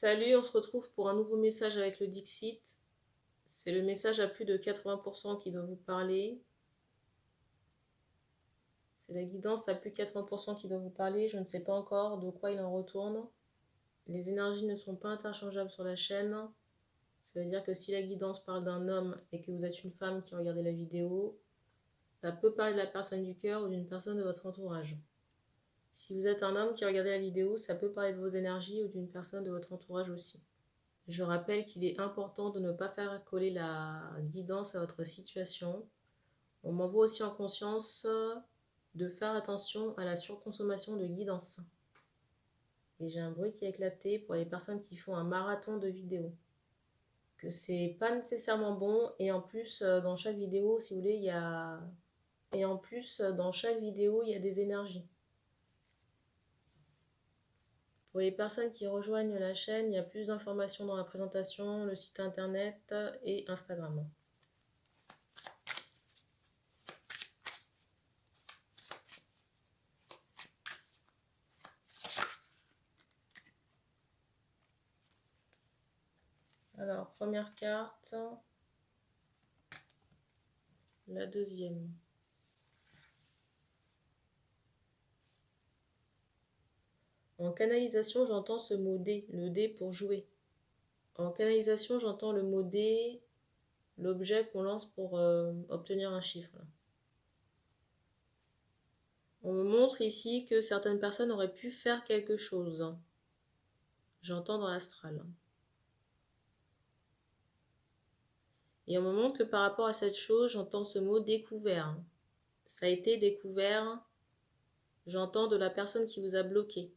Salut, on se retrouve pour un nouveau message avec le Dixit. C'est le message à plus de 80% qui doit vous parler. C'est la guidance à plus de 80% qui doit vous parler. Je ne sais pas encore de quoi il en retourne. Les énergies ne sont pas interchangeables sur la chaîne. Ça veut dire que si la guidance parle d'un homme et que vous êtes une femme qui regardez la vidéo, ça peut parler de la personne du cœur ou d'une personne de votre entourage. Si vous êtes un homme qui regardez la vidéo, ça peut parler de vos énergies ou d'une personne de votre entourage aussi. Je rappelle qu'il est important de ne pas faire coller la guidance à votre situation. On m'envoie aussi en conscience de faire attention à la surconsommation de guidance. Et j'ai un bruit qui a éclaté pour les personnes qui font un marathon de vidéos. Que c'est pas nécessairement bon et en plus dans chaque vidéo, si vous voulez, il y a des énergies. Pour les personnes qui rejoignent la chaîne, il y a plus d'informations dans la présentation, le site internet et Instagram. Alors, première carte, la deuxième. En canalisation, j'entends ce mot D, le D pour jouer. En canalisation, j'entends le mot D, l'objet qu'on lance pour obtenir un chiffre. On me montre ici que certaines personnes auraient pu faire quelque chose. J'entends dans l'astral. Et on me montre que par rapport à cette chose, j'entends ce mot découvert. Ça a été découvert, j'entends de la personne qui vous a bloqué.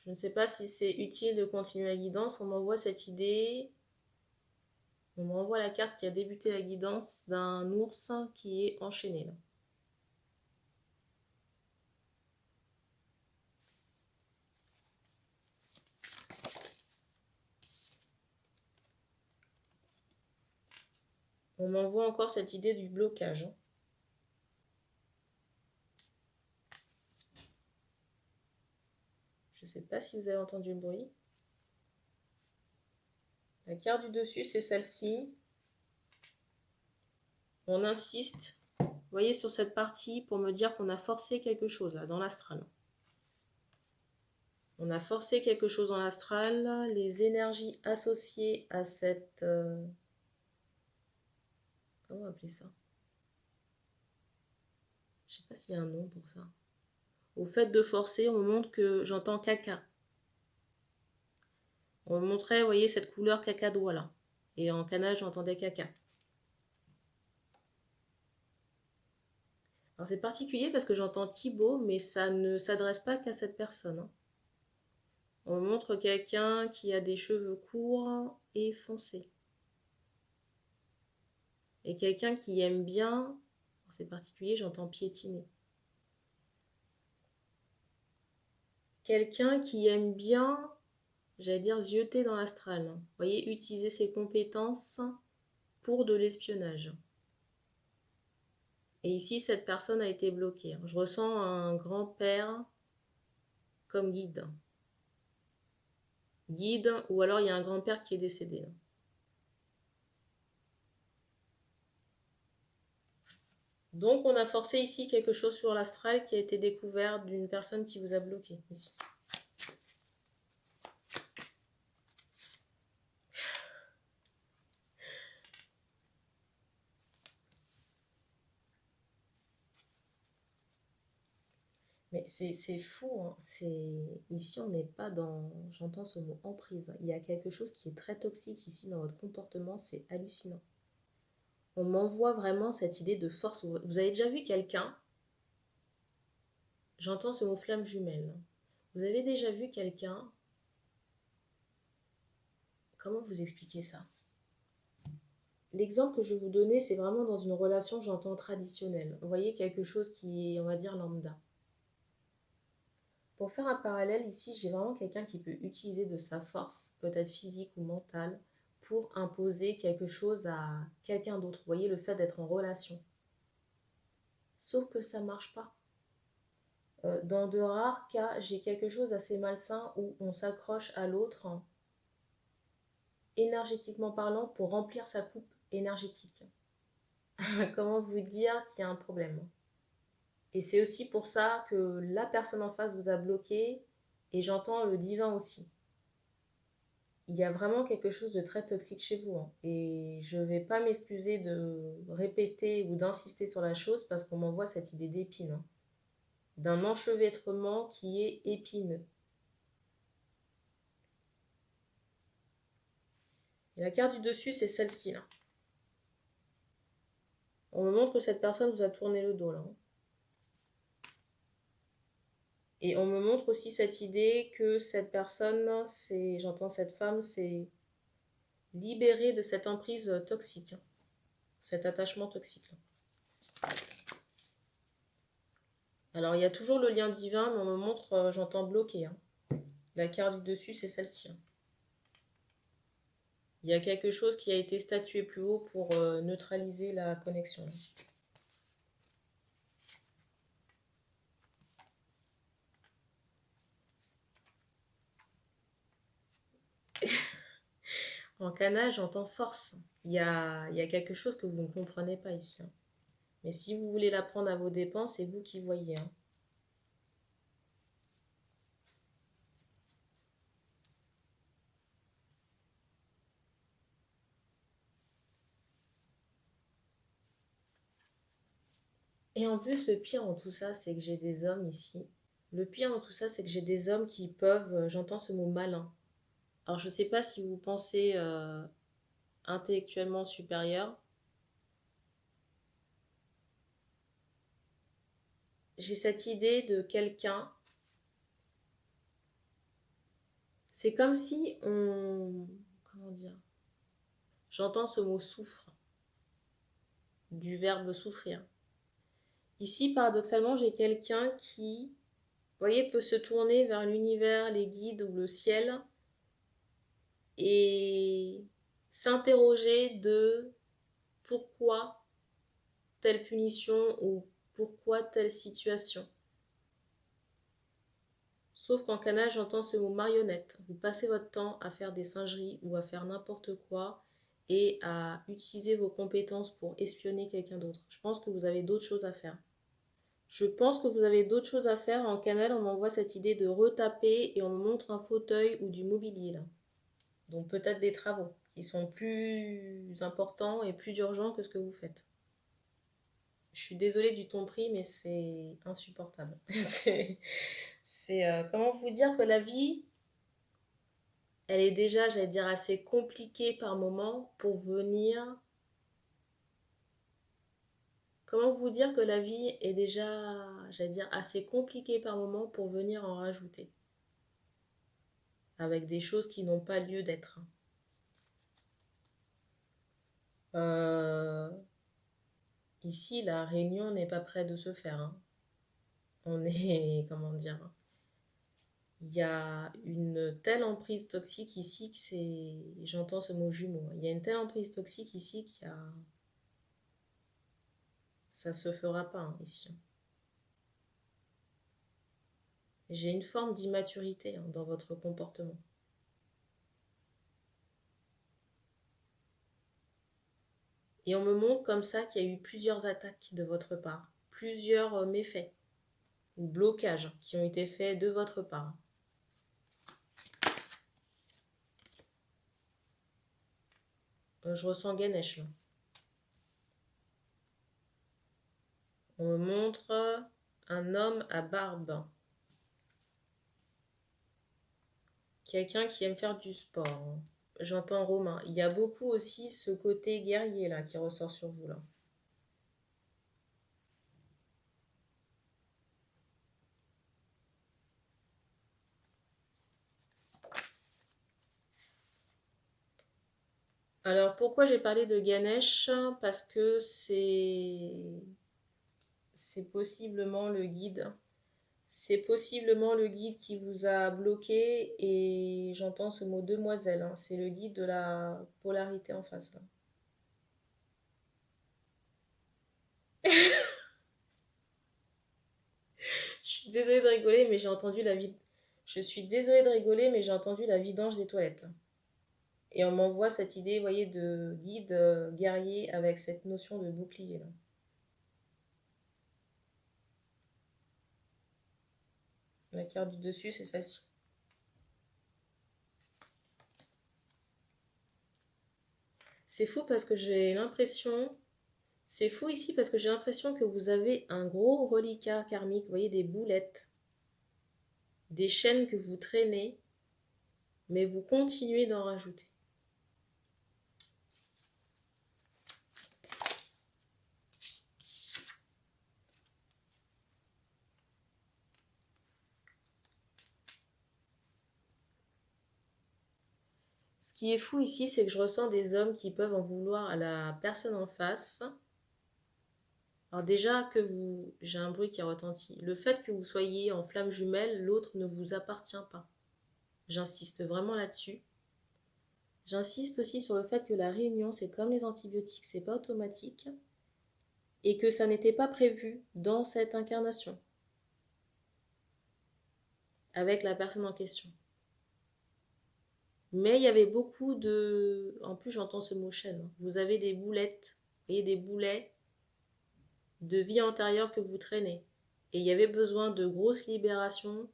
Je ne sais pas si c'est utile de continuer la guidance. On m'envoie cette idée. On me renvoie la carte qui a débuté la guidance d'un ours qui est enchaîné. Là. On m'envoie encore cette idée du blocage. Je ne sais pas si vous avez entendu le bruit. La carte du dessus, c'est celle-ci. On insiste, vous voyez, sur cette partie pour me dire qu'on a forcé quelque chose là, dans l'astral. On a forcé quelque chose dans l'astral. Les énergies associées à cette... comment appeler ça? Je ne sais pas s'il y a un nom pour ça. Au fait de forcer, on me montre que j'entends caca. On me montrait, vous voyez, cette couleur cacadois là. Et en canal, j'entendais caca. Alors c'est particulier parce que j'entends Thibaut, mais ça ne s'adresse pas qu'à cette personne. Hein. On me montre quelqu'un qui a des cheveux courts et foncés. Et quelqu'un qui aime bien, c'est particulier, j'entends piétiner. Quelqu'un qui aime bien, j'allais dire, zioter dans l'astral. Vous voyez, utiliser ses compétences pour de l'espionnage. Et ici, cette personne a été bloquée. Je ressens un grand-père comme guide. Guide, ou alors il y a un grand-père qui est décédé. Donc, on a forcé ici quelque chose sur l'astral qui a été découvert d'une personne qui vous a bloqué ici. Mais c'est fou, hein. Ici on n'est pas dans, j'entends ce mot emprise. Il y a quelque chose qui est très toxique ici dans votre comportement, c'est hallucinant. On m'envoie vraiment cette idée de force. Vous avez déjà vu quelqu'un, j'entends ce mot flamme jumelle. Vous avez déjà vu quelqu'un, comment vous expliquer ça? L'exemple que je vais vous donner, c'est vraiment dans une relation, j'entends traditionnelle. Vous voyez, quelque chose qui est, on va dire, lambda. Pour faire un parallèle, ici, j'ai vraiment quelqu'un qui peut utiliser de sa force, peut-être physique ou mentale, pour imposer quelque chose à quelqu'un d'autre. Vous voyez, le fait d'être en relation. Sauf que ça ne marche pas. Dans de rares cas, j'ai quelque chose d'assez malsain où on s'accroche à l'autre, énergétiquement parlant, pour remplir sa coupe énergétique. Comment vous dire qu'il y a un problème? Et c'est aussi pour ça que la personne en face vous a bloqué, et j'entends le divin aussi. Il y a vraiment quelque chose de très toxique chez vous, hein. Et je ne vais pas m'excuser de répéter ou d'insister sur la chose parce qu'on m'envoie cette idée d'épine, hein. D'un enchevêtrement qui est épineux. Et la carte du dessus, c'est celle-ci, là. On me montre que cette personne vous a tourné le dos, là, hein. Et on me montre aussi cette idée que cette personne, j'entends cette femme, c'est libérée de cette emprise toxique, hein. Cet attachement toxique, là. Alors, il y a toujours le lien divin, mais on me montre, j'entends bloqué, hein. La carte du dessus, c'est celle-ci, hein. Il y a quelque chose qui a été statué plus haut pour neutraliser la connexion, là. En canal, j'entends force. Il y a quelque chose que vous ne comprenez pas ici, hein. Mais si vous voulez la prendre à vos dépens, c'est vous qui voyez, hein. Et en plus, le pire en tout ça, c'est que j'ai des hommes ici. Le pire en tout ça, c'est que j'ai des hommes qui peuvent, j'entends ce mot malin. Alors, je ne sais pas si vous pensez intellectuellement supérieur. J'ai cette idée de quelqu'un. C'est comme si on... Comment dire? J'entends ce mot souffre, du verbe souffrir. Ici, paradoxalement, j'ai quelqu'un qui, vous voyez, peut se tourner vers l'univers, les guides ou le ciel et s'interroger de pourquoi telle punition ou pourquoi telle situation. Sauf qu'en canal, j'entends ce mot marionnette. Vous passez votre temps à faire des singeries ou à faire n'importe quoi et à utiliser vos compétences pour espionner quelqu'un d'autre. Je pense que vous avez d'autres choses à faire. Je pense que vous avez d'autres choses à faire. En canal, on m'envoie cette idée de retaper et on me montre un fauteuil ou du mobilier, là. Donc peut-être des travaux qui sont plus importants et plus urgents que ce que vous faites. Je suis désolée du ton pris, mais c'est insupportable. Comment vous dire que la vie, elle est déjà, j'allais dire, assez compliquée par moment pour venir... Comment vous dire que la vie est déjà, j'allais dire, assez compliquée par moment pour venir en rajouter, avec des choses qui n'ont pas lieu d'être. Ici, la réunion n'est pas près de se faire, hein. On est, comment dire, il y a une telle emprise toxique ici que c'est, j'entends ce mot jumeau, il y a une telle emprise toxique ici qu'il y a, ça se fera pas, hein, ici. J'ai une forme d'immaturité, hein, dans votre comportement. Et on me montre comme ça qu'il y a eu plusieurs attaques de votre part, plusieurs méfaits ou blocages qui ont été faits de votre part. Je ressens Ganesh, là. On me montre un homme à barbe. Quelqu'un qui aime faire du sport. J'entends Romain. Il y a beaucoup aussi ce côté guerrier là qui ressort sur vous là. Alors pourquoi j'ai parlé de Ganesh? Parce que c'est possiblement le guide. C'est possiblement le guide qui vous a bloqué et j'entends ce mot demoiselle, hein. C'est le guide de la polarité en face là. Je suis suis désolée de rigoler, mais j'ai entendu la vie... Je suis désolée de rigoler, mais j'ai entendu la vidange des toilettes, là. Et on m'envoie cette idée, vous voyez, de guide guerrier avec cette notion de bouclier, là. La carte du dessus, c'est celle-ci. C'est fou parce que j'ai l'impression... C'est fou ici parce que j'ai l'impression que vous avez un gros reliquat karmique, vous voyez, des boulettes, des chaînes que vous traînez, mais vous continuez d'en rajouter. Ce qui est fou ici, c'est que je ressens des hommes qui peuvent en vouloir à la personne en face. Alors déjà que vous... J'ai un bruit qui a retenti. Le fait que vous soyez en flamme jumelle, l'autre ne vous appartient pas. J'insiste vraiment là-dessus. J'insiste aussi sur le fait que la réunion, c'est comme les antibiotiques, c'est pas automatique. Et que ça n'était pas prévu dans cette incarnation. Avec la personne en question. Mais il y avait beaucoup de... En plus, j'entends ce mot chaîne. Vous avez des boulettes, vous voyez, des boulets de vie antérieure que vous traînez. Et il y avait besoin de grosses libérations,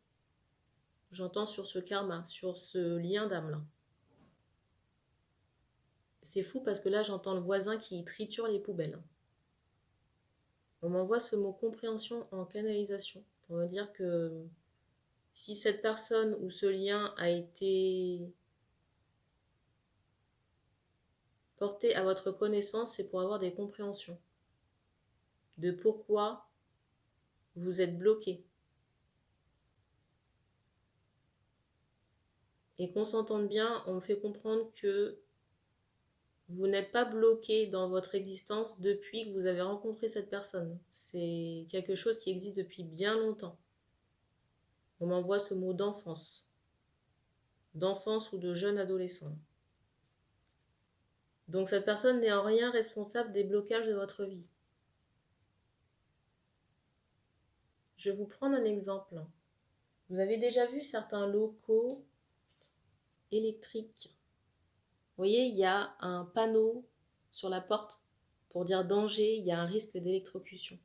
j'entends, sur ce karma, sur ce lien d'âme là. C'est fou parce que là, j'entends le voisin qui triture les poubelles. On m'envoie ce mot compréhension en canalisation pour me dire que si cette personne ou ce lien a été porté à votre connaissance, c'est pour avoir des compréhensions de pourquoi vous êtes bloqué. Et qu'on s'entende bien, on me fait comprendre que vous n'êtes pas bloqué dans votre existence depuis que vous avez rencontré cette personne. C'est quelque chose qui existe depuis bien longtemps. On m'envoie ce mot d'enfance ou de jeune adolescent. Donc cette personne n'est en rien responsable des blocages de votre vie. Je vais vous prendre un exemple. Vous avez déjà vu certains locaux électriques. Vous voyez, il y a un panneau sur la porte pour dire danger, il y a un risque d'électrocution.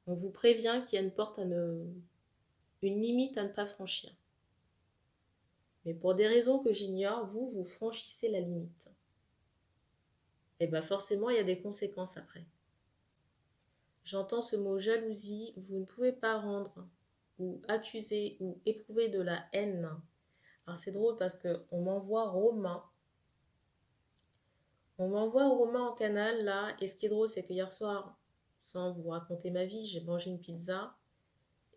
On vous prévient qu'il y a une limite à ne pas franchir. Mais pour des raisons que j'ignore, vous franchissez la limite. Et bien forcément, il y a des conséquences après. J'entends ce mot jalousie, vous ne pouvez pas rendre ou accuser ou éprouver de la haine. Alors c'est drôle parce qu'on m'envoie Romain. On m'envoie Romain en canal là, et ce qui est drôle, c'est que hier soir, sans vous raconter ma vie, j'ai mangé une pizza.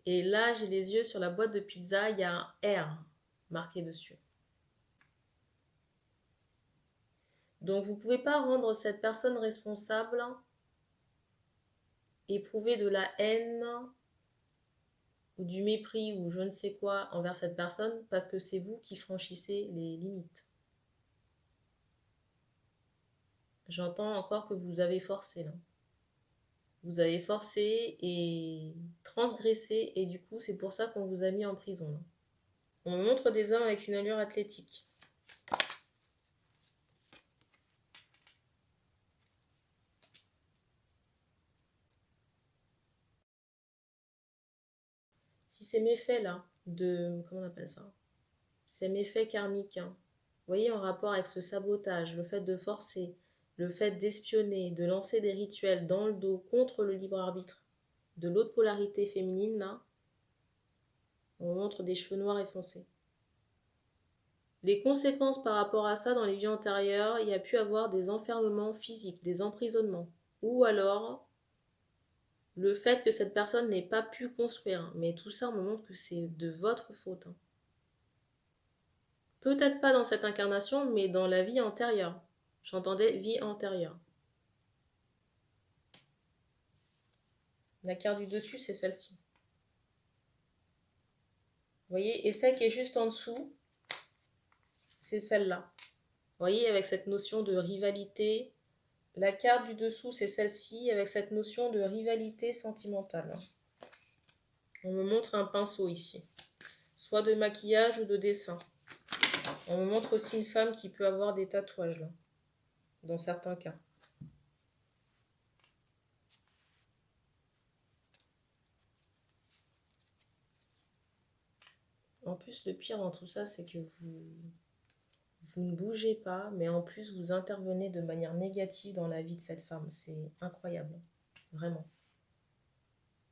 Et là, j'ai les yeux sur la boîte de pizza, il y a un R marqué dessus. Donc, vous ne pouvez pas rendre cette personne responsable, éprouver de la haine ou du mépris ou je ne sais quoi envers cette personne parce que c'est vous qui franchissez les limites. J'entends encore que vous avez forcé là. Vous avez forcé et transgressé et du coup, c'est pour ça qu'on vous a mis en prison là. On me montre des hommes avec une allure athlétique. Si ces méfaits là, comment on appelle ça? Ces méfaits karmiques, hein, vous voyez, en rapport avec ce sabotage, le fait de forcer, le fait d'espionner, de lancer des rituels dans le dos contre le libre arbitre de l'autre polarité féminine là, on montre des cheveux noirs et foncés. Les conséquences par rapport à ça dans les vies antérieures, il y a pu avoir des enfermements physiques, des emprisonnements. Ou alors, le fait que cette personne n'ait pas pu construire. Mais tout ça, on me montre que c'est de votre faute. Peut-être pas dans cette incarnation, mais dans la vie antérieure. J'entendais vie antérieure. La carte du dessus, c'est celle-ci. Vous voyez, et celle qui est juste en dessous, c'est celle-là. Vous voyez, avec cette notion de rivalité. La carte du dessous, c'est celle-ci, avec cette notion de rivalité sentimentale. On me montre un pinceau ici, soit de maquillage ou de dessin. On me montre aussi une femme qui peut avoir des tatouages là, dans certains cas. En plus, le pire dans tout ça, c'est que vous ne bougez pas, mais en plus, vous intervenez de manière négative dans la vie de cette femme. C'est incroyable, vraiment.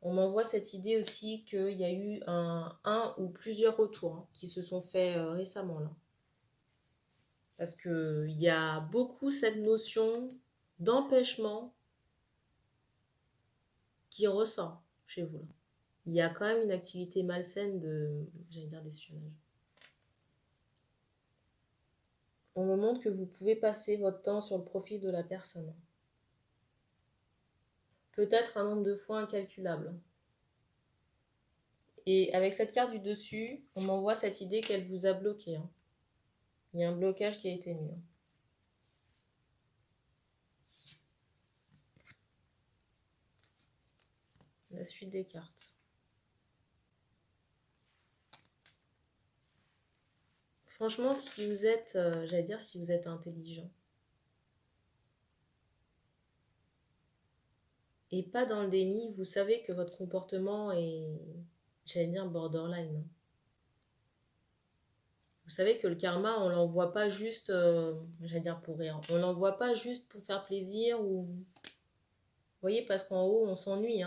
On m'envoie cette idée aussi qu'il y a eu un ou plusieurs retours qui se sont faits récemment là. Parce qu'il y a beaucoup cette notion d'empêchement qui ressort chez vous là. Il y a quand même une activité malsaine d'espionnage. On me montre que vous pouvez passer votre temps sur le profil de la personne. Peut-être un nombre de fois incalculable. Et avec cette carte du dessus, on m'envoie cette idée qu'elle vous a bloqué. Il y a un blocage qui a été mis. La suite des cartes. Franchement, si vous êtes, si vous êtes intelligent, et pas dans le déni, vous savez que votre comportement est, borderline. Vous savez que le karma, on l'envoie pas juste, pour rire. On l'envoie pas juste pour faire plaisir ou... Vous voyez, parce qu'en haut, on s'ennuie,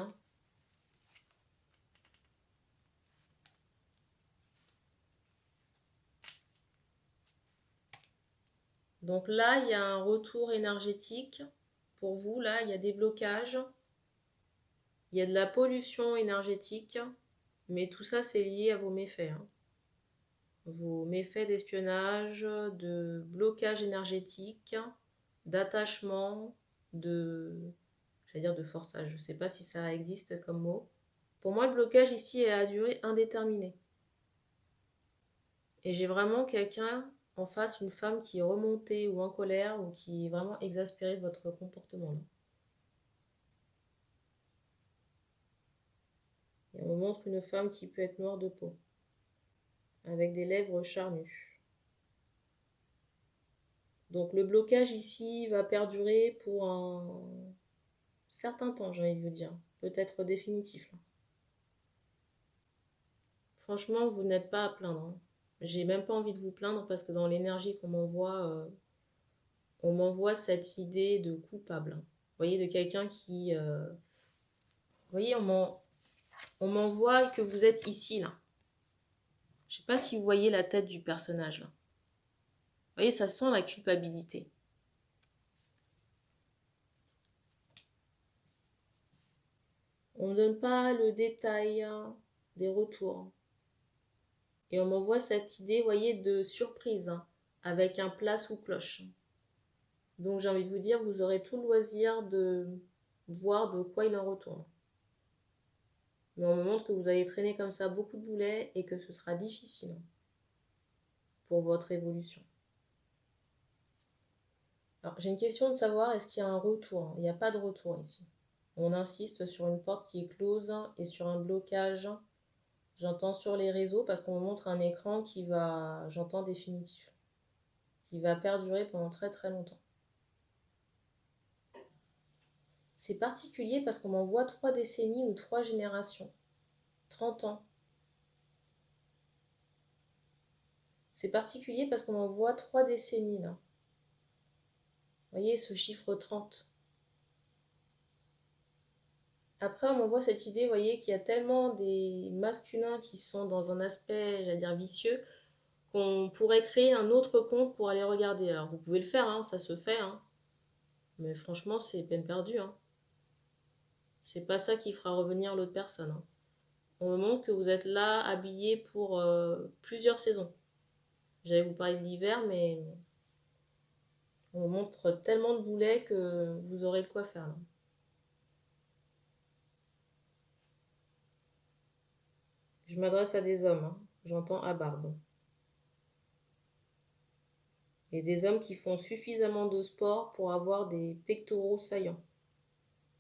Donc là, il y a un retour énergétique. Pour vous, là, il y a des blocages. Il y a de la pollution énergétique. Mais tout ça, c'est lié à vos méfaits. Vos méfaits d'espionnage, de blocage énergétique, d'attachement, de forçage. Je ne sais pas si ça existe comme mot. Pour moi, le blocage ici est à durée indéterminée. Et j'ai vraiment quelqu'un en face, une femme qui est remontée ou en colère ou qui est vraiment exaspérée de votre comportement. Et on me montre une femme qui peut être noire de peau, avec des lèvres charnues. Donc le blocage ici va perdurer pour un certain temps, j'ai envie de vous dire. Peut-être définitif. Là. Franchement, vous n'êtes pas à plaindre. J'ai même pas envie de vous plaindre parce que dans l'énergie qu'on m'envoie, on m'envoie cette idée de coupable. Vous voyez, de quelqu'un qui... vous voyez, on m'envoie que vous êtes ici, là. Je sais pas si vous voyez la tête du personnage, là. Vous voyez, ça sent la culpabilité. On ne donne pas le détail des retours. Et on m'envoie cette idée, vous voyez, de surprise, avec un plat sous cloche. Donc j'ai envie de vous dire, vous aurez tout le loisir de voir de quoi il en retourne. Mais on me montre que vous allez traîner comme ça beaucoup de boulets et que ce sera difficile pour votre évolution. Alors j'ai une question de savoir, est-ce qu'il y a un retour? Il n'y a pas de retour ici. On insiste sur une porte qui est close et sur un blocage. J'entends sur les réseaux parce qu'on me montre un écran qui va, j'entends définitif, qui va perdurer pendant très très longtemps. C'est particulier parce qu'on m'envoie 3 décennies ou 3 générations. 30 ans. C'est particulier parce qu'on m'envoie 3 décennies là. Vous voyez ce chiffre 30. Après, on m'envoie cette idée, vous voyez, qu'il y a tellement des masculins qui sont dans un aspect, vicieux, qu'on pourrait créer un autre compte pour aller regarder. Alors, vous pouvez le faire, ça se fait, mais franchement, c'est peine perdue. C'est pas ça qui fera revenir l'autre personne. On me montre que vous êtes là, habillé pour plusieurs saisons. J'allais vous parler de l'hiver, mais on me montre tellement de boulets que vous aurez de quoi faire, là. Je m'adresse à des hommes, j'entends à barbe. Et des hommes qui font suffisamment de sport pour avoir des pectoraux saillants.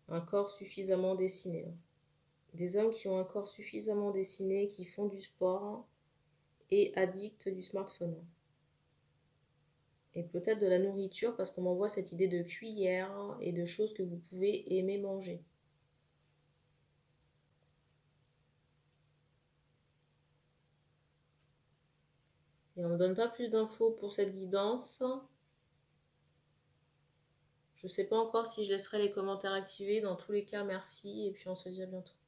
Un corps suffisamment dessiné. Des hommes qui ont un corps suffisamment dessiné, qui font du sport et addicts du smartphone. Et peut-être de la nourriture, parce qu'on m'envoie cette idée de cuillère et de choses que vous pouvez aimer manger. Et on ne me donne pas plus d'infos pour cette guidance. Je ne sais pas encore si je laisserai les commentaires activés. Dans tous les cas, merci et puis on se dit à bientôt.